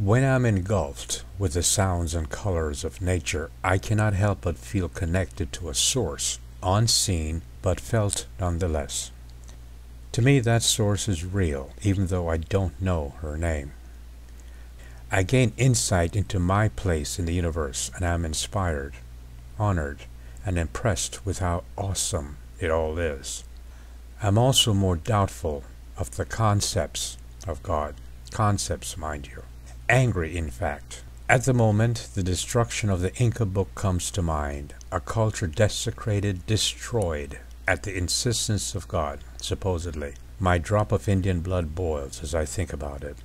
When I'm engulfed with the sounds and colors of nature, I cannot help but feel connected to a source, unseen but felt nonetheless. To me, that source is real, even though I don't know her name. I gain insight into my place in the universe, and I'm inspired, honored, and impressed with how awesome it all is. I'm also more doubtful of the concepts of God. Concepts, mind you. Angry, in fact. At the moment, the destruction of the Inca book comes to mind, a culture desecrated, destroyed, at the insistence of God, supposedly. My drop of Indian blood boils as I think about it.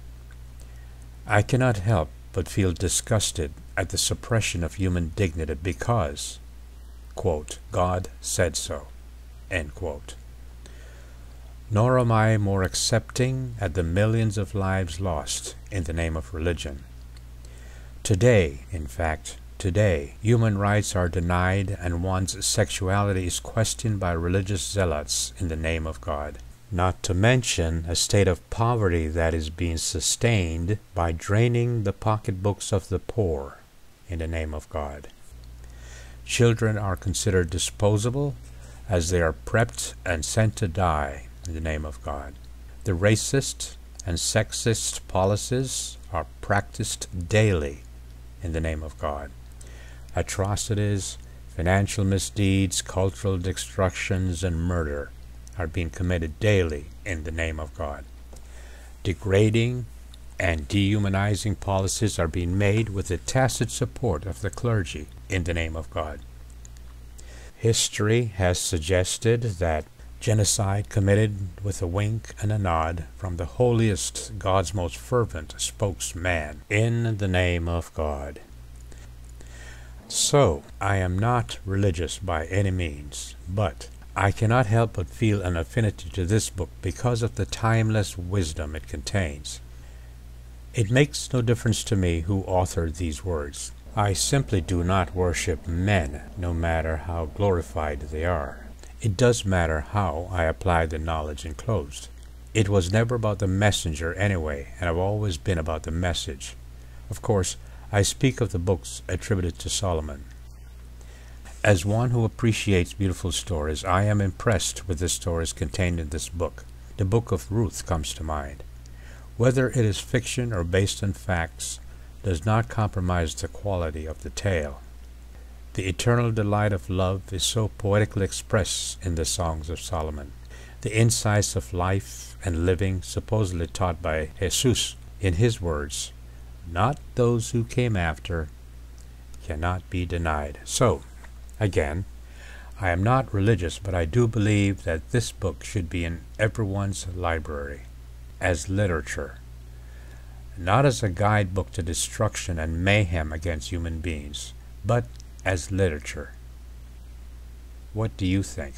I cannot help but feel disgusted at the suppression of human dignity because, quote, God said so, end quote. Nor am I more accepting at the millions of lives lost in the name of religion. Today, in fact, today, human rights are denied and one's sexuality is questioned by religious zealots in the name of God. Not to mention a state of poverty that is being sustained by draining the pocketbooks of the poor in the name of God. Children are considered disposable as they are prepped and sent to die in the name of God. The racist and sexist policies are practiced daily in the name of God. Atrocities, financial misdeeds, cultural destructions, and murder are being committed daily in the name of God. Degrading and dehumanizing policies are being made with the tacit support of the clergy in the name of God. History has suggested that genocide committed with a wink and a nod from the holiest, God's most fervent spokesman in the name of God. So, I am not religious by any means, but I cannot help but feel an affinity to this book because of the timeless wisdom it contains. It makes no difference to me who authored these words. I simply do not worship men, no matter how glorified they are. It does matter how I apply the knowledge enclosed. It was never about the messenger anyway, and I've always been about the message. Of course, I speak of the books attributed to Solomon. As one who appreciates beautiful stories, I am impressed with the stories contained in this book. The Book of Ruth comes to mind. Whether it is fiction or based on facts does not compromise the quality of the tale. The eternal delight of love is so poetically expressed in the Songs of Solomon. The insights of life and living supposedly taught by Jesus in his words, not those who came after, cannot be denied. So, again, I am not religious, but I do believe that this book should be in everyone's library, as literature, not as a guidebook to destruction and mayhem against human beings, but as literature. What do you think?